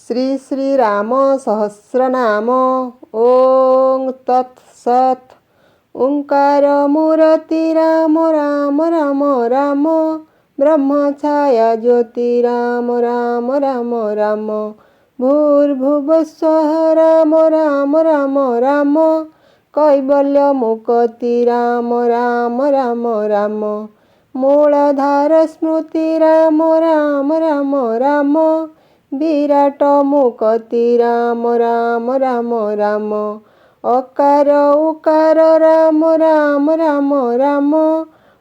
श्री श्री राम सहस्रनाम। ओं तत्सत्। ओंकार मूर्ति राम राम राम राम। ब्रह्मछाया ज्योति राम राम राम राम। भूर्भुवस्वः राम राम राम राम। कैवल्य मुक्ति राम राम राम राम। मूलधार स्मृति राम राम राम राम। विराट मुक्ति राम राम राम राम। अकार उकार राम राम राम राम।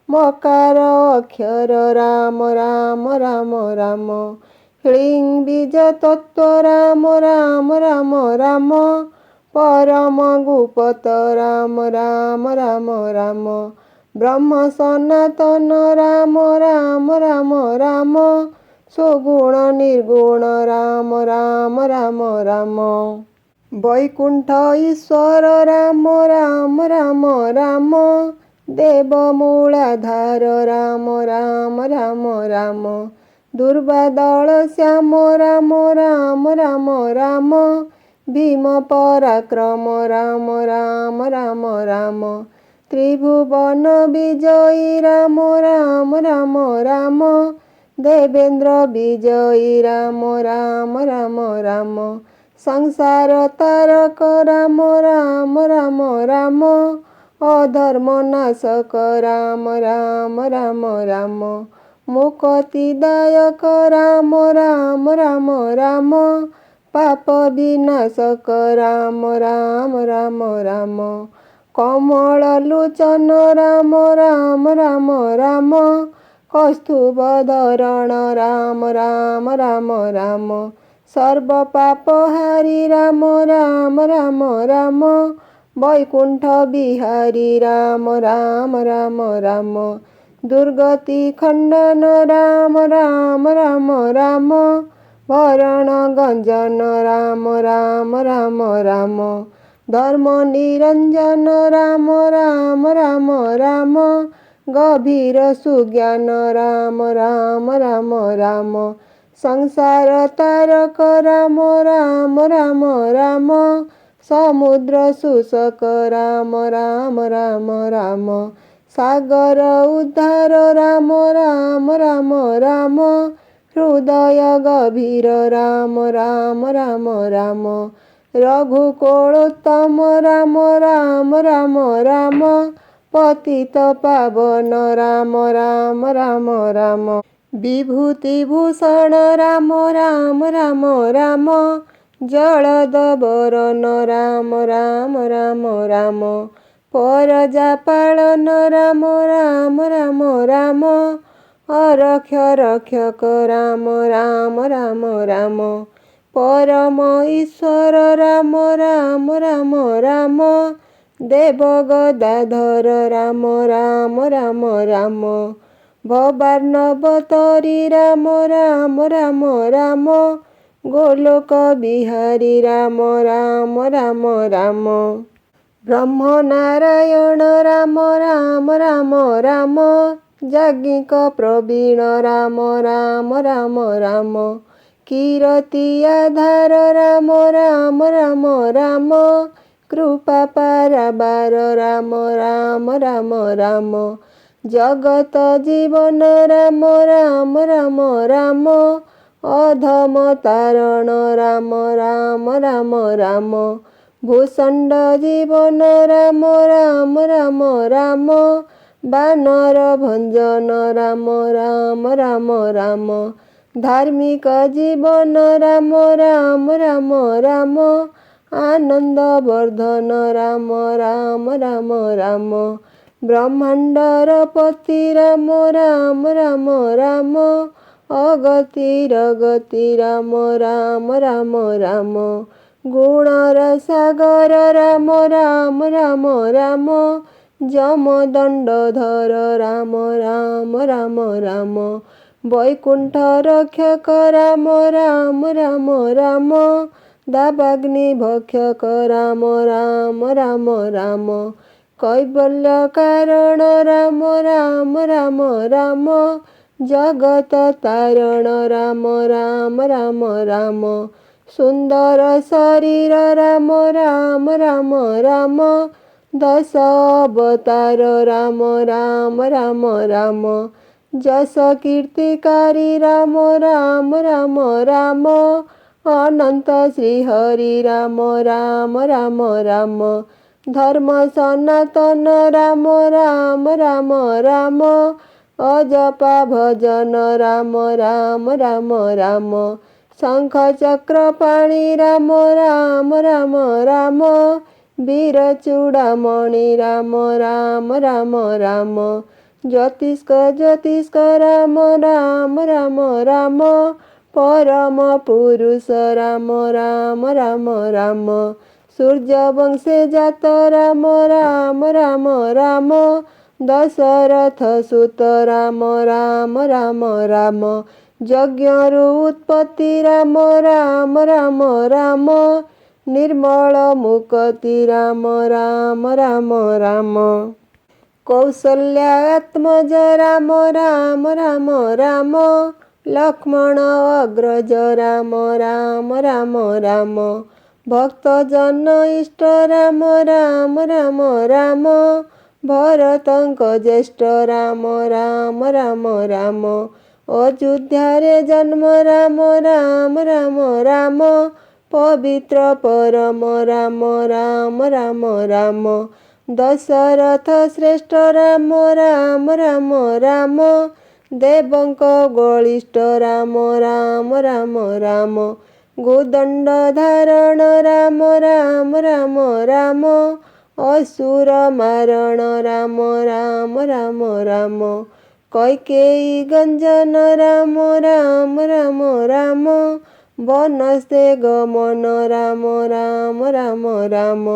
मकार अक्षर राम राम राम राम। ह्रीं बीज तत्व राम राम राम राम। परम गुप्त राम राम राम राम। ब्रह्म सनातन राम राम राम राम। सुगुण निर्गुण राम राम राम राम। वैकुंठ ईश्वर राम राम राम राम। देव मूलाधार राम राम राम राम। दुर्वादल श्याम राम राम राम राम। भीम पराक्रम राम राम राम राम। त्रिभुवन विजयी राम राम राम राम। देवेंद्र विजयी राम राम राम राम। संसार तारक राम राम राम राम। अधर्म नाशक राम राम राम राम। मुक्तिदायक राम राम राम राम। पाप विनाशक राम राम राम राम। कमल लोचन राम राम राम राम। कौस्तुभधरण राम राम राम राम। सर्व पापहारी राम राम राम राम। वैकुंठ बिहारी राम राम राम राम। दुर्गति खंडन राम राम राम राम। भरण गंजन राम राम राम राम। धर्म निरंजन राम राम राम राम। गभीर सुज्ञान राम राम राम राम। संसार तारक राम राम राम राम। समुद्र सुशक राम राम राम राम। सागर उद्धार राम राम राम राम। हृदय गभीर राम राम राम राम। रघुकुलोत्तम राम राम राम राम। पतित पावन राम राम राम राम। विभूतिभूषण राम राम राम राम। जलद वरण राम राम राम राम। परजा पालन राम राम राम राम। अरक्ष रक्षक राम राम राम राम। परम ईश्वर राम राम राम राम। देव गदाधर राम राम राम राम। भवार्णवतरी राम राम राम राम। गोलोक बिहारी राम राम राम राम। ब्रह्म नारायण राम राम राम राम। याज्ञिक प्रवीण राम राम राम राम। कीर्ति आधार राम राम राम राम। कृपा पारावार राम राम राम राम। जगत जीवन राम राम राम राम। अधम तारण राम राम राम राम। भूषण्ड जीवन राम राम राम राम। बानर भंजन राम राम राम राम। धार्मिक जीवन राम राम राम राम। आनंद वर्धन राम राम राम राम। ब्रह्मांडर पति राम राम राम राम। अगतिर गति राम राम राम राम। गुणर सागर राम राम राम राम। जम दंडधर राम राम राम राम। वैकुंठ रक्षक राम राम राम राम। दावाग्नि भक्षक राम राम राम राम। कैवल्य कारण राम राम राम राम। जगत तारण राम राम राम राम। ସୁନ୍ଦର ଶରୀର ରାମ ରାମ ରାମ ରାମ। ଦଶ ଅବତାର ରାମ ରାମ ରାମ ରାମ। ଯଶ କୀର୍ତ୍ତିକାରୀ ରାମ ରାମ ରାମ ରାମ। ଅନନ୍ତ ଶ୍ରୀହରି ରାମ ରାମ ରାମ ରାମ। ଧର୍ମ ସନାତନ ରାମ ରାମ ରାମ ରାମ। ଅଜପା ଭଜନ ରାମ ରାମ ରାମ ରାମ। ଶଙ୍ଖ ଚକ୍ର ପାଣି ରାମ ରାମ ରାମ ରାମ। ବୀର ଚୂଡ଼ାମଣି ରାମ ରାମ ରାମ ରାମ। ଜ୍ୟୋତିଷ୍କ ରାମ ରାମ ରାମ ରାମ। ପରମ ପୁରୁଷ ରାମ ରାମ ରାମ ରାମ। ସୂର୍ଯ୍ୟବଂଶେ ଜାତ ରାମ ରାମ ରାମ ରାମ। ଦଶରଥ ସୁତ ରାମ ରାମ ରାମ ରାମ। ଯଜ୍ଞରୁ ଉତ୍ପତ୍ତି ରାମ ରାମ ରାମ ରାମ। ନିର୍ମଳ ମୁକତି ରାମ ରାମ ରାମ ରାମ। କୌଶଲ୍ୟା ଆତ୍ମଜ ରାମ ରାମ ରାମ ରାମ। ଲକ୍ଷ୍ମଣ ଅଗ୍ରଜ ରାମ ରାମ ରାମ ରାମ। ଭକ୍ତ ଜନ ଇଷ୍ଟ ରାମ ରାମ ରାମ ରାମ। ଭରତଙ୍କ ଜ୍ୟେଷ୍ଠ ରାମ ରାମ ରାମ ରାମ। ଅଯୋଧ୍ୟାରେ ଜନ୍ମ ରାମ ରାମ ରାମ ରାମ। ପବିତ୍ର ପରମ ରାମ ରାମ ରାମ ରାମ। ଦଶରଥ ଶ୍ରେଷ୍ଠ ରାମ ରାମ ରାମ ରାମ। ଦେବଙ୍କ ବଳିଷ୍ଠ ରାମ ରାମ ରାମ ରାମ। ଗୋଦଣ୍ଡ ଧାରଣ ରାମ ରାମ ରାମ ରାମ। ଅସୁର ମାରଣ ରାମ ରାମ ରାମ ରାମ। କୈକେୟୀ ଗଞ୍ଜନ ରାମ ରାମ ରାମ ରାମ। ବନସ୍ତେ ଗମନ ରାମ ରାମ ରାମ ରାମ।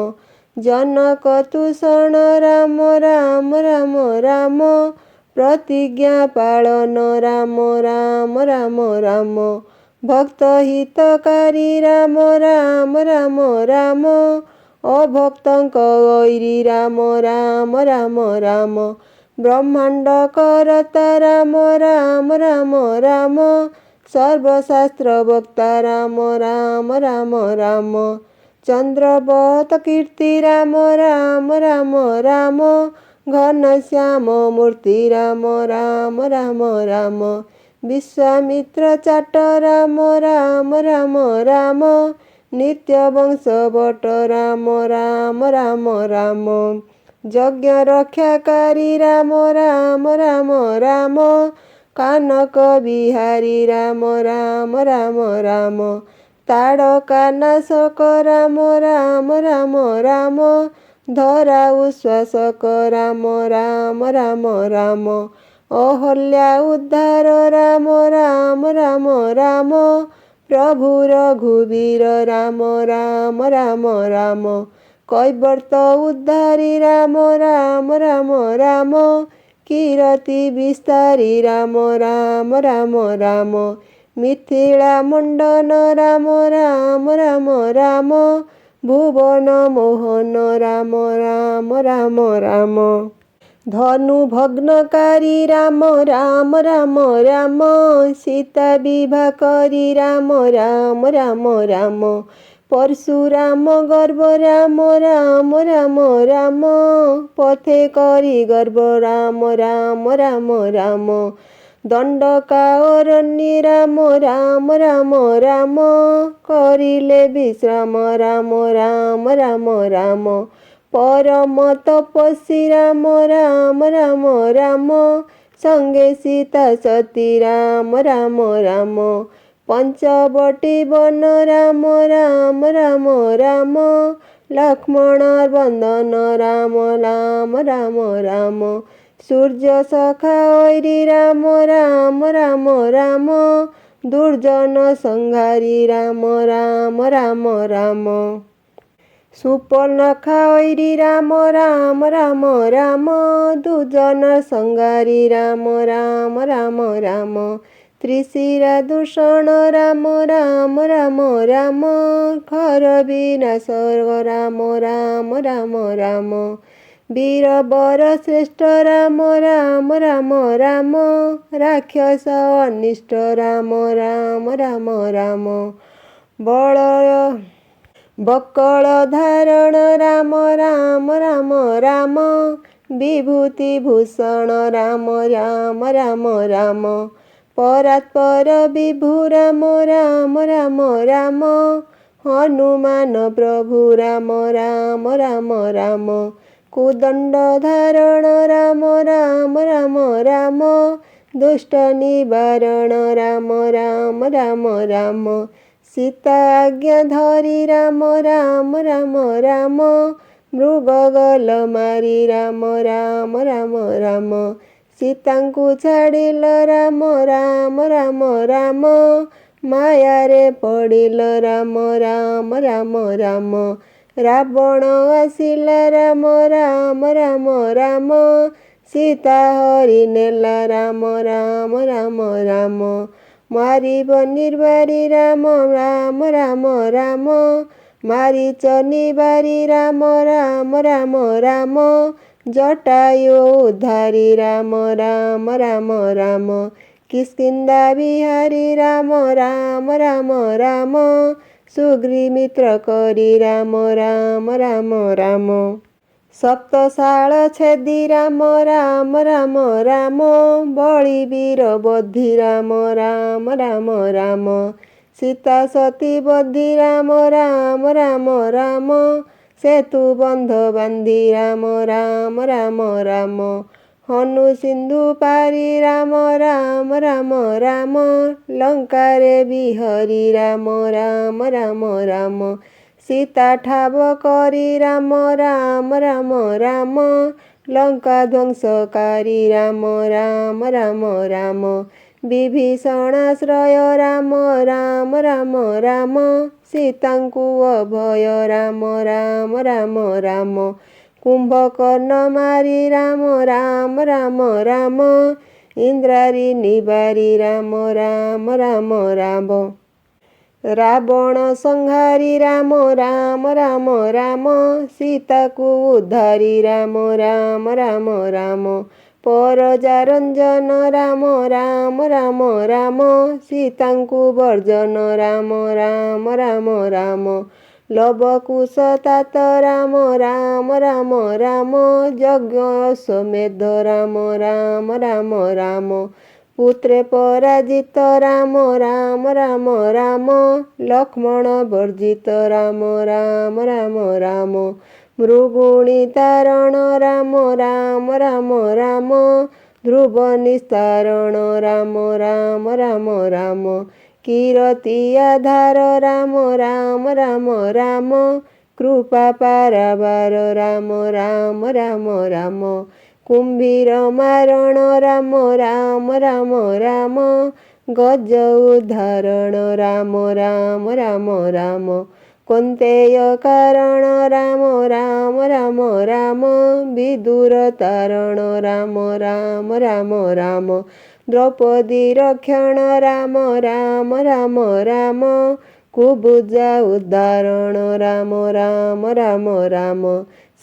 ଜନକ ତୁଷଣ ରାମ ରାମ ରାମ ରାମ। ପ୍ରତିଜ୍ଞା ପାଳନ ରାମ ରାମ ରାମ ରାମ। ଭକ୍ତ ହିତକାରୀ ରାମ ରାମ ରାମ ରାମ। ଅଭକ୍ତଙ୍କ ଐରୀ ରାମ ରାମ ରାମ ରାମ। ବ୍ରହ୍ମାଣ୍ଡ କରତା ରାମ ରାମ ରାମ ରାମ। ସର୍ବଶାସ୍ତ୍ର ବକ୍ତା ରାମ ରାମ ରାମ ରାମ। ଚନ୍ଦ୍ରବତ କୀର୍ତ୍ତି ରାମ ରାମ ରାମ ରାମ। ଘନଶ୍ୟାମ ମୂର୍ତ୍ତି ରାମ ରାମ ରାମ ରାମ। ବିଶ୍ୱାମିତ୍ର ଚାଟ ରାମ ରାମ ରାମ ରାମ। ନିତ୍ୟ ବଂଶ ବଟ ରାମ ରାମ ରାମ ରାମ। ଯଜ୍ଞ ରକ୍ଷାକାରୀ ରାମ ରାମ ରାମ ରାମ। କାନକ ବିହାରୀ ରାମ ରାମ ରାମ ରାମ। ତାଡ଼କା ନାଶକ ରାମ ରାମ ରାମ ରାମ। ଧରା ଉଶ୍ୱାସକ ରାମ ରାମ ରାମ ରାମ। ଅହଲ୍ୟା ଉଦ୍ଧାର ରାମ ରାମ ରାମ ରାମ। ପ୍ରଭୁ ରଘୁବୀର ରାମ ରାମ ରାମ ରାମ। କୈବର୍ତ୍ତ ଉଦ୍ଧାରୀ ରାମ ରାମ ରାମ ରାମ। କିରତି ବିସ୍ତାରୀ ରାମ ରାମ ରାମ ରାମ। ମିଥିଳା ମଣ୍ଡନ ରାମ ରାମ ରାମ ରାମ। ଭୁବନ ମୋହନ ରାମ ରାମ ରାମ ରାମ। ଧନୁ ଭଗ୍ନକାରୀ ରାମ ରାମ ରାମ ରାମ। ସୀତା ବିଭା କରି ରାମ ରାମ ରାମ ରାମ। ପରଶୁରାମ ଗର୍ବ ରାମ ରାମ ରାମ ରାମ। ପଥେ କରି ଗର୍ବ ରାମ ରାମ ରାମ ରାମ। ଦଣ୍ଡକା ଅରଣ୍ୟ ରାମ ରାମ ରାମ ରାମ। କରିଲେ ବିଶ୍ରାମ ରାମ ରାମ ରାମ ରାମ। ପରମ ତପସ୍ୱୀ ରାମ ରାମ ରାମ ରାମ। ସଙ୍ଗେ ସୀତା ସତୀ ରାମ ରାମ ରାମ। ପଞ୍ଚବଟୀ ବନ ରାମ ରାମ ରାମ ରାମ। ଲକ୍ଷ୍ମଣ ବନ୍ଦନ ରାମ ରାମ ରାମ ରାମ। ସୂର୍ଯ୍ୟ ସଖା ଐରୀ ରାମ ରାମ ରାମ ରାମ। ଦୁର୍ଜନ ସଂହାରୀ ରାମ ରାମ ରାମ ରାମ। ସୁପର୍ଣ୍ଣଖା ଐରୀ ରାମ ରାମ ରାମ ରାମ। ଦୁର୍ଜନ ସଂହାରୀ ରାମ ରାମ ରାମ ରାମ। ତ୍ରିଶିରା ଦୂଷଣ ରାମ ରାମ ରାମ ରାମ। ଖର ବିନାଶ ରାମ ରାମ ରାମ ରାମ। ବୀରବର ଶ୍ରେଷ୍ଠ ରାମ ରାମ ରାମ ରାମ। ରାକ୍ଷସ ଅନିଷ୍ଟ ରାମ ରାମ ରାମ ରାମ। ବଳୟ ବକଳ ଧାରଣ ରାମ ରାମ ରାମ ରାମ ବିଭୂତି ଭୂଷଣ ରାମ ରାମ ରାମ ରାମ ପରାତ୍ପର ବିଭୁ ରାମ ରାମ ରାମ ରାମ ହନୁମାନ ପ୍ରଭୁ ରାମ ରାମ ରାମ ରାମ କୁଦଣ୍ଡ ଧାରଣ ରାମ ରାମ ରାମ ରାମ ଦୁଷ୍ଟ ନିବାରଣ ରାମ ରାମ ରାମ ରାମ ସୀତା ଆଜ୍ଞା ଧରି ରାମ ରାମ ରାମ ରାମ ମୃଗଗଲ ମାରି ରାମ ରାମ ରାମ ରାମ ସୀତାଙ୍କୁ ଛାଡ଼ିଲ ରାମ ରାମ ରାମ ରାମ ମାୟାରେ ପଡ଼ିଲ ରାମ ରାମ ରାମ ରାମ ରାବଣ ଆସିଲା ରାମ ରାମ ରାମ ରାମ ସୀତା ହରି ନେଲା ରାମ ରାମ ରାମ ରାମ ମାରିବ ନିର୍ବାରୀ ରାମ ରାମ ରାମ ରାମ ମାରିଚ ନିବାରୀ ରାମ ରାମ ରାମ ରାମ ଜଟାୟୁ ଉଦ୍ଧାରୀ ରାମ ରାମ ରାମ ରାମ କିଷ୍କିନ୍ଧା ବିହାରୀ ରାମ ରାମ ରାମ ରାମ ସୁଗ୍ରୀମିତ୍ର କରି ରାମ ରାମ ରାମ ରାମ ସପ୍ତଶାଳ ଛେଦି ରାମ ରାମ ରାମ ରାମ ବଳିବୀର ବଧି ରାମ ରାମ ରାମ ରାମ ସୀତା ସତୀ ବଧି ରାମ ରାମ ରାମ ରାମ ସେତୁ ବନ୍ଧ ବାନ୍ଧି ରାମ ରାମ ରାମ ରାମ ହନୁ ସିନ୍ଧୁ ପାରି ରାମ ରାମ ରାମ ରାମ ଲଙ୍କାରେ ବିହରି ରାମ ରାମ ରାମ ରାମ ସୀତା ଠାବ କରି ରାମ ରାମ ରାମ ରାମ ଲଙ୍କା ଧ୍ୱଂସକାରୀ ରାମ ରାମ ରାମ ରାମ ବିଭୀଷଣାଶ୍ରୟ ରାମ ରାମ ରାମ ରାମ ସୀତାଙ୍କୁ ଅଭୟ ରାମ ରାମ ରାମ ରାମ କୁମ୍ଭକର୍ଣ୍ଣ ମାରି ରାମ ରାମ ରାମ ରାମ ଇନ୍ଦ୍ରାରୀ ନିବାରୀ ରାମ ରାମ ରାମ ରାମ ରାବଣ ସଂହାରୀ ରାମ ରାମ ରାମ ରାମ ସୀତାକୁ ଉଦ୍ଧାରୀ ରାମ ରାମ ରାମ ରାମ ପରଜା ରଞ୍ଜନ ରାମ ରାମ ରାମ ରାମ ସୀତାଙ୍କୁ ବର୍ଜନ ରାମ ରାମ ରାମ ରାମ ଲବକୁଶ ତାତ ରାମ ରାମ ରାମ ରାମ ଯଜ୍ଞ ଅଶ୍ୱମେଧ ରାମ ରାମ ରାମ ରାମ ପୁତ୍ରେ ପରାଜିତ ରାମ ରାମ ରାମ ରାମ ଲକ୍ଷ୍ମଣ ବର୍ଜିତ ରାମ ରାମ ରାମ ରାମ ମୃଗୁଣୀ ତାରଣ ରାମ ରାମ ରାମ ରାମ ଧ୍ରୁବ ନିସ୍ତାରଣ ରାମ ରାମ ରାମ ରାମ କିରତି ଆଧାର ରାମ ରାମ ରାମ ରାମ କୃପା ପାରାବାର ରାମ ରାମ ରାମ ରାମ କୁମ୍ଭୀର ମାରଣ ରାମ ରାମ ରାମ ରାମ ଗଜ ଉଦ୍ଧାରଣ ରାମ ରାମ ରାମ ରାମ କୌନ୍ତେୟ କାରଣ ରାମ ରାମ ରାମ ରାମ ବିଦୁର ତାରଣ ରାମ ରାମ ରାମ ରାମ ଦ୍ରୌପଦୀ ରକ୍ଷଣ ରାମ ରାମ ରାମ ରାମ କୁବୁଜା ଉଦ୍ଧାରଣ ରାମ ରାମ ରାମ ରାମ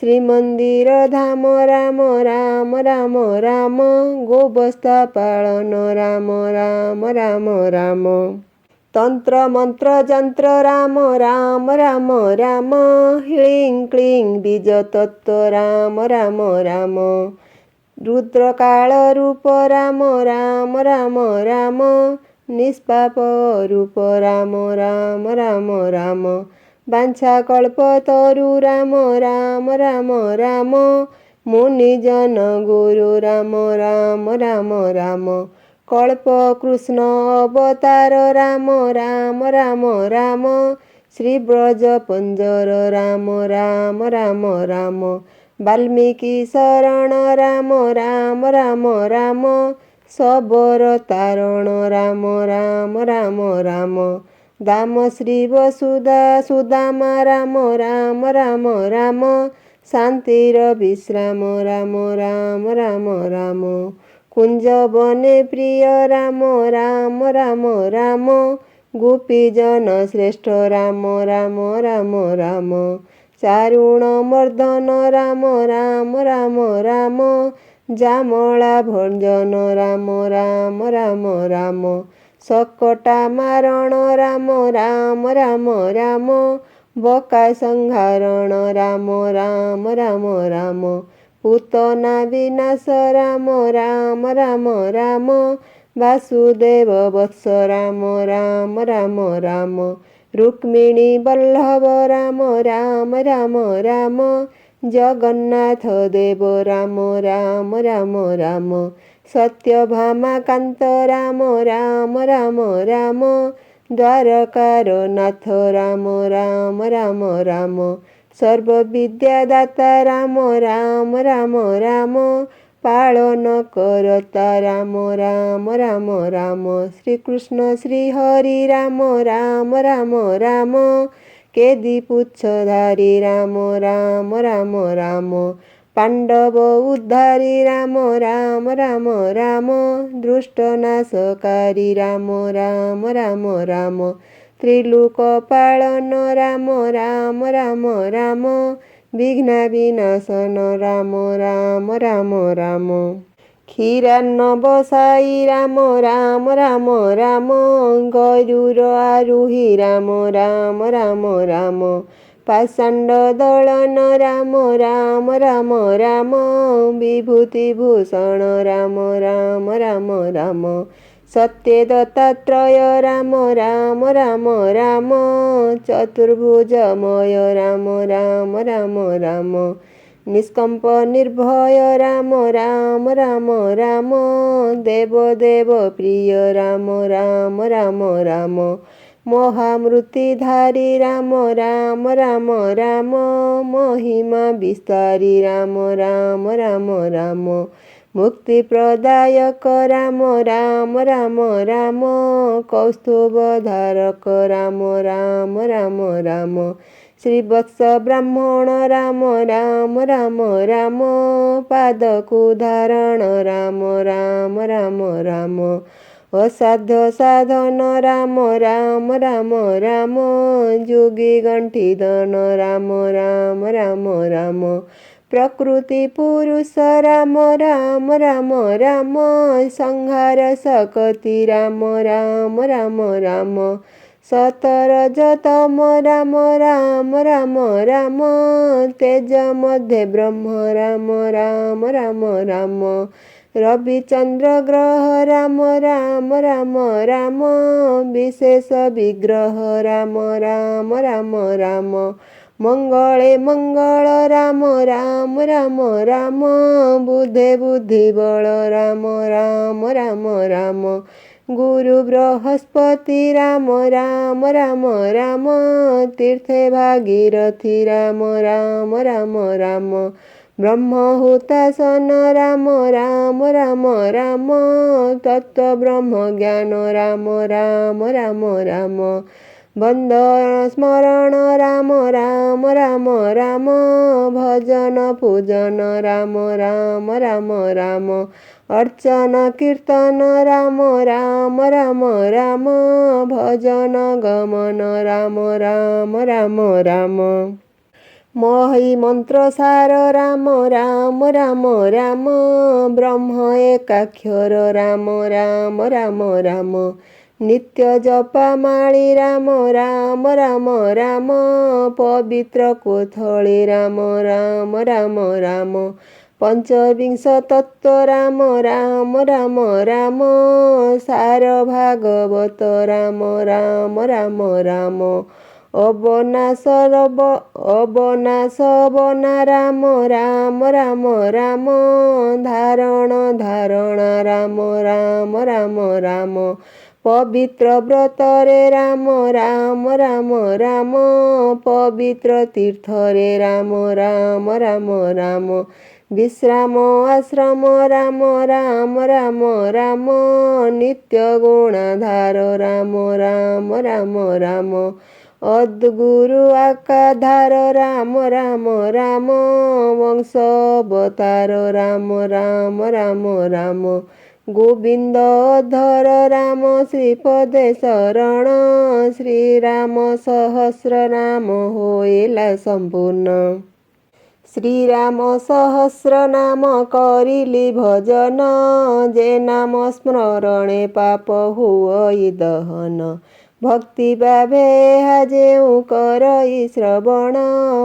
ଶ୍ରୀମନ୍ଦିର ଧାମ ରାମ ରାମ ରାମ ରାମ ଗୋବସ୍ଥା ପାଳନ ରାମ ରାମ ରାମ ରାମ ତନ୍ତ୍ର ମନ୍ତ୍ର ଯନ୍ତ୍ର ରାମ ରାମ ରାମ ରାମ ହ୍ଲିଂ କ୍ଲିଂ ବୀଜ ତତ୍ତ୍ୱ ରାମ ରାମ ରାମ ରୁଦ୍ରକାଳ ରୂପ ରାମ ରାମ ରାମ ରାମ ନିଷ୍ପାପ ରୂପ ରାମ ରାମ ରାମ ରାମ ବାଞ୍ଛା କଳ୍ପ ତରୁ ରାମ ରାମ ରାମ ରାମ ମୁନିଜନ ଗୁରୁ ରାମ ରାମ ରାମ ରାମ କଳ୍ପ କୃଷ୍ଣ ଅବତାର ରାମ ରାମ ରାମ ରାମ ଶ୍ରୀବ୍ରଜ ପଞ୍ଜର ରାମ ରାମ ରାମ ରାମ ବାଲ୍ମୀକି ଶରଣ ରାମ ରାମ ରାମ ରାମ ଶବର ତାରଣ ରାମ ରାମ ରାମ ରାମ ଦାମ ଶ୍ରୀ ବସୁଧା ସୁଦାମା ରାମ ରାମ ରାମ ରାମ ଶାନ୍ତିର ବିଶ୍ରାମ ରାମ ରାମ ରାମ ରାମ କୁଞ୍ଜ ବନେ ପ୍ରିୟ ରାମ ରାମ ରାମ ରାମ ଗୋପୀଜନ ଶ୍ରେଷ୍ଠ ରାମ ରାମ ରାମ ରାମ ଚାରୁଣ ମର୍ଦ୍ଦନ ରାମ ରାମ ରାମ ରାମ ଜାମଳା ଭଞ୍ଜନ ରାମ ରାମ ରାମ ରାମ सकटा मारण राम राम राम राम बका संहारण राम राम राम राम पूतना विनाश राम राम राम राम वासुदेव वत्स राम राम राम राम रुक्मिणी वल्लभ राम राम राम राम जगन्नाथ देव राम राम राम राम सत्यभामा कांत राम राम राम राम द्वारकार नाथ राम राम राम राम सर्वविद्यादाता राम राम राम राम पालन करता राम राम राम राम श्रीकृष्ण श्रीहरि राम राम राम राम केदी पुच्छधारी राम राम राम राम पांडव उद्धारी राम राम राम राम दृष्टनाशकारी राम राम राम राम त्रिलोक पालन राम राम राम राम विघ्न विनाशन राम राम राम राम क्षीरान्न बसाई राम राम राम राम गरुर आरोही राम राम राम राम पाषाण्ड दलन राम राम राम राम विभूति भूषण राम राम राम राम सत्य दत्तात्रय राम राम राम राम चतुर्भुजमय राम राम राम राम निष्कंप निर्भय राम राम राम राम देवदेव प्रिय राम राम राम राम महामृतिधारी राम राम राम राम महिमा विस्तारी राम राम राम राम मुक्ति प्रदायक राम राम राम राम कौस्तुभ धारक राम राम राम राम श्रीवत्स ब्राह्मण राम राम राम राम पादकुधारण राम राम राम राम असाध्य साधन राम राम राम राम जोगी गंठीधन राम राम राम राम प्रकृति पुरुष राम राम राम राम संहार सकति राम राम राम राम सतरजतम राम राम राम राम तेज मध्य ब्रह्म राम राम राम राम रविचंद्र ग्रह राम राम राम राम विशेष विग्रह राम राम राम राम मंगले मंगल राम राम राम राम बुद्धे बुद्धि बल राम राम राम राम गुरु बृहस्पति राम राम राम राम तीर्थे भागीरथी राम राम राम राम ब्रह्महुतासन राम राम राम राम तत्व ब्रह्म ज्ञान राम राम राम राम बंदन स्मरण राम राम राम राम भजन पूजन राम राम राम राम अर्चन कीर्तन राम राम राम राम भजन गमन राम राम राम राम मही मंत्र सार राम राम राम राम ब्रह्म एकाक्षर राम राम राम राम नित्य जपमाळी राम राम राम राम पवित्र कोथळी राम राम राम राम पंचविंश तत्व राम राम राम राम सार भागवत राम राम राम राम अवनाश बना राम राम राम राम धारण धारणा राम राम राम राम पवित्र व्रत रे राम राम राम राम पवित्र तीर्थ रे राम राम राम राम विश्राम आश्रम राम राम राम राम नित्य गुणाधार राम राम राम राम अद्गुरु आकाधार राम राम राम वंश अवतार राम राम राम राम गोविंद धर राम श्रीपदे शरण श्रीराम सहस्र नाम होइला संपूर्ण ଶ୍ରୀରାମ ସହସ୍ର ନାମ କରିଲି ଭଜନ, ଯେ ନାମ ସ୍ମରଣେ ପାପ ହୁଅଇ ଦହନ। ଭକ୍ତି ଭାବେ ଏହା ଯେଉଁ କରଇ ଶ୍ରବଣ,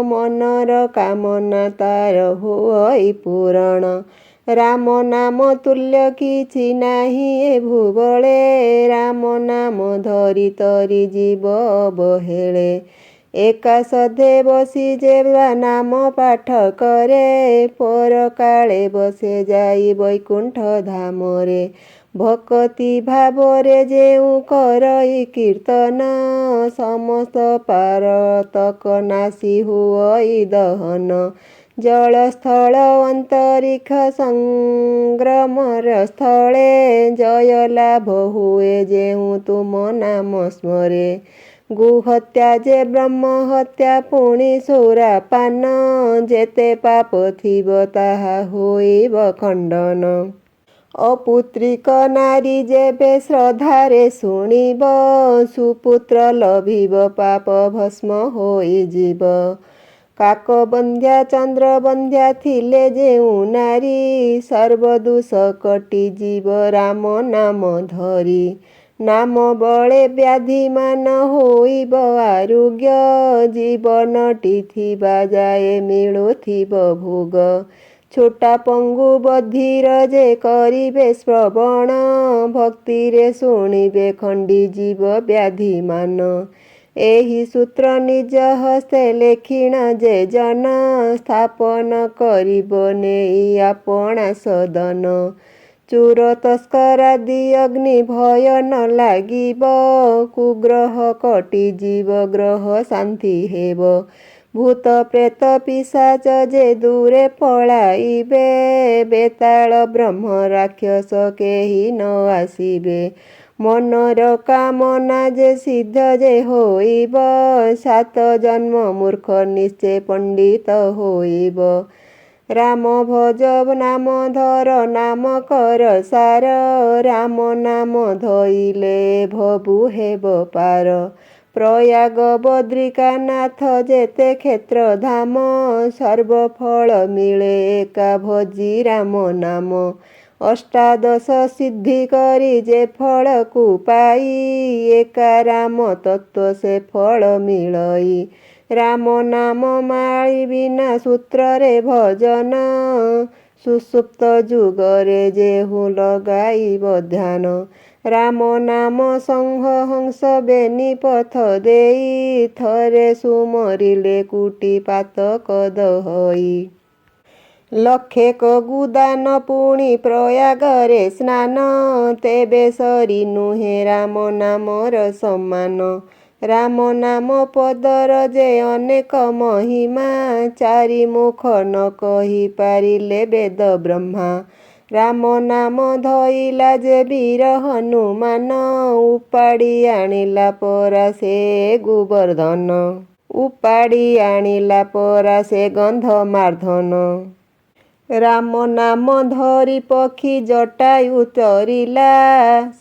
ମନର କାମନା ତାର ହୁଅଇ ପୂରଣ। ରାମ ନାମ ତୁଲ୍ୟ କିଛି ନାହିଁ ଏ ଭୁବଳେ, ରାମ ନାମ ଧରି ତରି ଯିବ ଅବହେଳେ। ଏକାଶଧେ ବସି ଯେ ନାମ ପାଠ କରେ, ପରକାଳେ ବସେ ଯାଇ ବୈକୁଣ୍ଠ ଧାମରେ। ଭକତି ଭାବରେ ଯେଉଁ କରଇ କୀର୍ତ୍ତନ, ସମସ୍ତ ପାରତକ ନାଶି ହୁଅଇ ଦହନ। ଜଳସ୍ଥଳ ଅନ୍ତରିକ୍ଷ ସଂଗ୍ରାମର ସ୍ଥଳେ, ଜୟ ଲାଭ ହୁଏ ଯେଉଁ ତୁମ ନାମ ସ୍ମରେ। ଗୋହତ୍ୟା ଯେ ବ୍ରହ୍ମ ହତ୍ୟା ପୁଣି ସୁରାପାନ, ଯେତେ ପାପ ଥିବ ତାହା ହୋଇବ ଖଣ୍ଡନ। ଅପୁତ୍ରିକ ନାରୀ ଯେବେ ଶ୍ରଦ୍ଧାରେ ଶୁଣିବ, ସୁପୁତ୍ର ଲଭିବ ପାପ ଭସ୍ମ ହୋଇଯିବ। କାକବନ୍ଧ୍ୟା ଚନ୍ଦ୍ରବନ୍ଧ୍ୟା ଥିଲେ ଯେଉଁ ନାରୀ, ସର୍ବଦୋଷ କଟିଯିବ ରାମ ନାମ ଧରି। ନାମ ବଳେ ବ୍ୟାଧିମାନ ହୋଇବ ଆରୋଗ୍ୟ, ଜୀବନଟି ଥିବା ଯାଏ ମିଳୁଥିବ ଭୋଗ। ଛୋଟା ପଙ୍ଗୁ ବଧିର ଯେ କରିବେ ଶ୍ରବଣ, ଭକ୍ତିରେ ଶୁଣିବେ ଖଣ୍ଡିଯିବ ବ୍ୟାଧିମାନ। ଏହି ସୂତ୍ର ନିଜ ହସ୍ତେ ଲେଖିଣ ଯେ ଜନ, ସ୍ଥାପନ କରିବ ନେଇ ଆପଣା ସଦନ। ଚୋର ତସ୍କରାଦି ଅଗ୍ନି ଭୟ ନ ଲାଗିବ, କୁଗ୍ରହ କଟିଯିବ ଗ୍ରହ ଶାନ୍ତି ହେବ। ଭୂତ ପ୍ରେତ ପିଶାଚ ଯେ ଦୂରେ ପଳାଇବେ, ବେତାଳ ବ୍ରହ୍ମ ରାକ୍ଷସ କେହି ନ ଆସିବେ। ମନର କାମନା ଯେ ସିଦ୍ଧ ଯେ ହୋଇବ, ସାତ ଜନ୍ମ ମୂର୍ଖ ନିଶ୍ଚେ ପଣ୍ଡିତ ହୋଇବ। ରାମ ଭଜ ନାମ ଧର ନାମ କର ସାର, ରାମ ନାମ ଧଇଲେ ଭବୁ ହେବ ପାର। ପ୍ରୟାଗ ବଦ୍ରିକାନାଥ ଯେତେ କ୍ଷେତ୍ର ଧାମ, ସର୍ବଫଳ ମିଳେ ଏକା ଭଜି ରାମ ନାମ। ଅଷ୍ଟାଦଶ ସିଦ୍ଧି କରି ଯେ ଫଳକୁ ପାଇ, ଏକା ରାମ ତତ୍ତ୍ୱ ସେ ଫଳ ମିଳଇ। ରାମ ନାମ ମାଳି ବିନା ସୂତ୍ରରେ ଭଜନ, ସୁଷୁପ୍ତ ଯୁଗରେ ଯେହୁ ଲଗାଇବ ଧ୍ୟାନ। ରାମ ନାମ ସଂଘ ହଂସ ବେନି ପଥ ଦେଇ, ଥରେ ସୁମରିଲେ କୋଟି ପାତକ ଦହଇ। ଲକ୍ଷେକ ଗୁଦାନ ପୁଣି ପ୍ରୟାଗରେ ସ୍ନାନ, ତେବେ ସରି ନୁହେଁ ରାମ ନାମର ସମାନ। ରାମ ନାମ ପଦର ଯେ ଅନେକ ମହିମା, ଚାରିମୁଖ ନ କହି ପାରିଲେ ବେଦ ବ୍ରହ୍ମା। ରାମ ନାମ ଧଇଲା ଯେ ବୀର ହନୁମାନ, ଉପାଡ଼ି ଆଣିଲା ପରା ସେ ଗୋବର୍ଦ୍ଧନ। ଉପାଡ଼ି ଆଣିଲା ପରା ସେ ଗନ୍ଧମାର୍ଦ୍ଧନ। ରାମ ନାମ ଧରି ପକ୍ଷୀ ଜଟାୟୁ ଚରିଲା,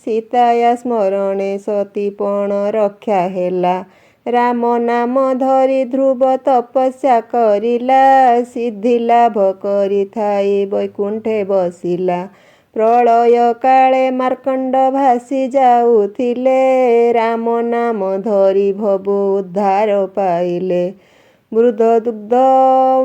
ସୀତାୟା ସ୍ମରଣେ ସତୀ ପଣ ରକ୍ଷା ହେଲା। ରାମ ନାମ ଧରି ଧ୍ରୁବ ତପସ୍ୟା କରିଲା, ସିଦ୍ଧି ଲାଭ କରିଥାଇ ବୈକୁଣ୍ଠେ ବସିଲା। ପ୍ରଳୟ କାଳେ ମାର୍କଣ୍ଡ ଭାସି ଯାଉଥିଲେ, ରାମ ନାମ ଧରି ଭବୁ ଉଦ୍ଧାର ପାଇଲେ। ବୃଦ୍ଧ ଦୁଗ୍ଧ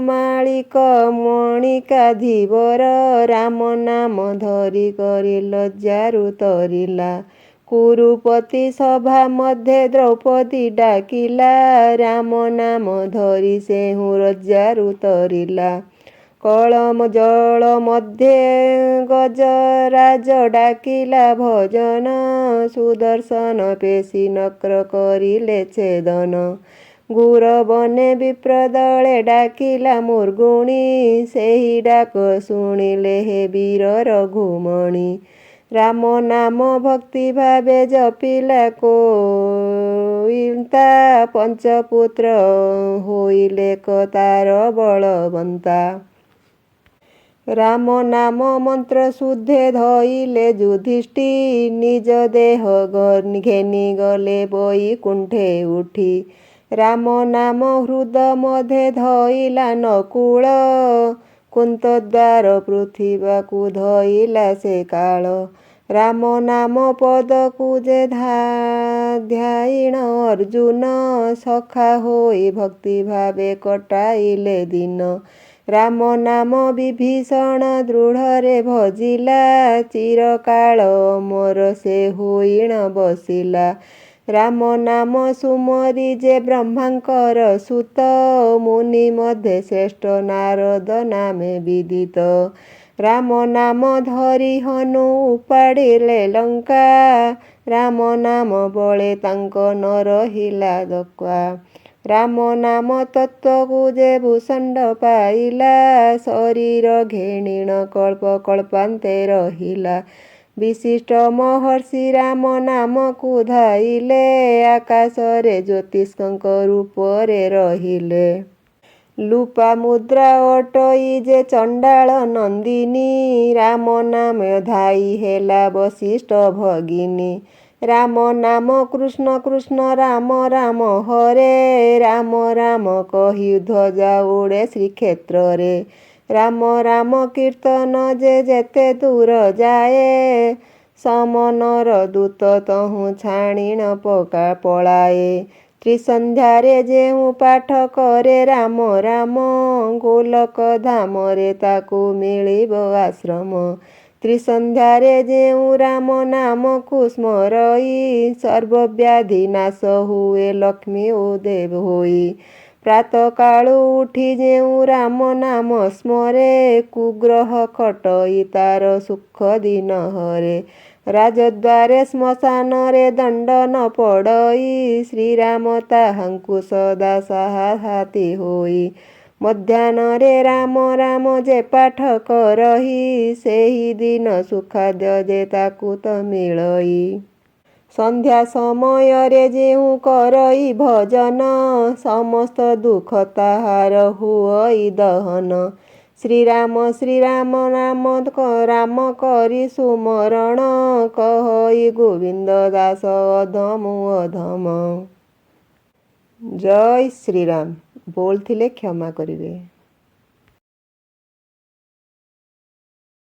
ମାଳିକ ମଣିକା ଧୀବର, ରାମ ନାମ ଧରି କରି ଲଜ୍ଜାରୁ ତରିଲା। କୁରୁପତି ସଭା ମଧ୍ୟେ ଦ୍ରୌପଦୀ ଡାକିଲା, ରାମ ନାମ ଧରି ସେହୁ ଲଜ୍ଜାରୁ ତରିଲା। କଳମ ଜଳ ମଧ୍ୟେ ଗଜରାଜ ଡାକିଲା ଭଜନ, ସୁଦର୍ଶନ ପେଶୀ ନକ୍ର କରିଲେ ଛେଦନ। ଘୋର ବନେ ବିପ୍ରଦଳେ ଡାକିଲା ମୃଗୁଣୀ, ସେହି ଡାକ ଶୁଣିଲେ ହେ ବୀର ରଘୁମଣି। ରାମ ନାମ ଭକ୍ତି ଭାବେ ଜପିଲା କୋଇତା, ପଞ୍ଚପୁତ୍ର ହୋଇଲେ ତାର ବଳବନ୍ତା। ରାମ ନାମ ମନ୍ତ୍ର ଶୁଦ୍ଧେ ଧଇଲେ ଯୁଧିଷ୍ଠି, ନିଜ ଦେହ ଘେନି ଗଲେ ବୈକୁଣ୍ଠେ ଉଠି। ରାମ ନାମ ହୃଦ ମଧ୍ୟେ ଧଇଲା ନକୁଳ, କୁନ୍ତଦ୍ୱାର ପୃଥିବାକୁ ଧଇଲା ସେ କାଳ। ରାମ ନାମ ପଦକୁ ଯେ ଧ୍ୟାଇଣ ଅର୍ଜୁନ, ସଖା ହୋଇ ଭକ୍ତି ଭାବେ କଟାଇଲେ ଦିନ। ରାମ ନାମ ବିଭୀଷଣ ଦୃଢ଼ରେ ଭଜିଲା, ଚିରକାଳ ଅମର ସେ ହୋଇଣ ବସିଲା। ରାମ ନାମ ସୁମରି ଯେ ବ୍ରହ୍ମାଙ୍କର ସୁତ, ମୁନି ମଧ୍ୟେ ଶ୍ରେଷ୍ଠ ନାରଦ ନାମେ ବିଦିତ। ରାମ ନାମ ଧରି ହନୁ ଉପାଡ଼ିଲେ ଲଙ୍କା, ରାମ ନାମ ବଳେ ତାଙ୍କ ନ ରହିଲା ଧକ୍କା। ରାମ ନାମ ତତ୍ତ୍ୱକୁ ଯେ ଭୂଷଣ୍ଡ ପାଇଲା, ଶରୀର ଘେନିଣ କଳ୍ପ କଳ୍ପାନ୍ତେ ରହିଲା। ବିଶିଷ୍ଟ ମହର୍ଷି ରାମ ନାମକୁ ଧାଇଲେ, ଆକାଶରେ ଜ୍ୟୋତିଷ୍କଙ୍କ ରୂପରେ ରହିଲେ। ଲୋପାମୁଦ୍ରା ଅଟଇ ଯେ ଚଣ୍ଡାଳ ନନ୍ଦିନୀ, ରାମ ନାମ ଧାଇ ହେଲା ବଶିଷ୍ଠ ଭଗିନୀ। ରାମ ନାମ କୃଷ୍ଣ କୃଷ୍ଣ ରାମ ରାମ ହରେ, ରାମ ରାମ କହି ଧ୍ୱଜା ଉଡ଼େ ଶ୍ରୀକ୍ଷେତ୍ରରେ। ରାମ ରାମ କୀର୍ତ୍ତନ ଯେ ଯେତେ ଦୂର ଯାଏ, ସମନର ଦୂତ ତହୁଁ ଛାଣିଣ ପଳାଏ। ତ୍ରିସନ୍ଧ୍ୟାରେ ଯେଉଁ ପାଠ କରେ ରାମ ରାମ, ଗୋଲକ ଧାମରେ ତାକୁ ମିଳିବ ଆଶ୍ରମ। ତ୍ରିସନ୍ଧ୍ୟାରେ ଯେଉଁ ରାମ ନାମକୁ ସ୍ମରଇ, ସର୍ବବ୍ୟାଧି ନାଶ ହୁଏ ଲକ୍ଷ୍ମୀ ଓ ଦେବ ହୋଇ। ପ୍ରାତଃକାଳୁ ଉଠି ଯେଉଁ ରାମ ନାମ ସ୍ମରେ, କୁଗ୍ରହ ଖଟଇ ତାର ସୁଖ ଦିନ ହରେ। ରାଜଦ୍ୱାରେ ଶ୍ମଶାନରେ ଦଣ୍ଡନ ପଡ଼ଇ, ଶ୍ରୀରାମ ତାହାଙ୍କୁ ସଦା ସାହାତି ହୋଇ। ମଧ୍ୟାହ୍ନରେ ରାମ ରାମ ଯେ ପାଠ କରହି, ସେହି ଦିନ ସୁଖାଦ୍ୟ ଯେ ତାକୁ ତ ମିଳଇ। ସନ୍ଧ୍ୟା ସମୟରେ ଯେଉଁ କରଇ ଭଜନ, ସମସ୍ତ ଦୁଃଖ ତାହାର ହୁଅଇ ଦହନ। ଶ୍ରୀରାମ ଶ୍ରୀରାମ ନାମ ରାମ କରି ସୁମରଣ, କହଇ ଗୋବିନ୍ଦ ଦାସ ଅଧମୁ ଅଧମ। ଜୟ ଶ୍ରୀରାମ। ବୋଲଥିଲେ କ୍ଷମା କରିବେ।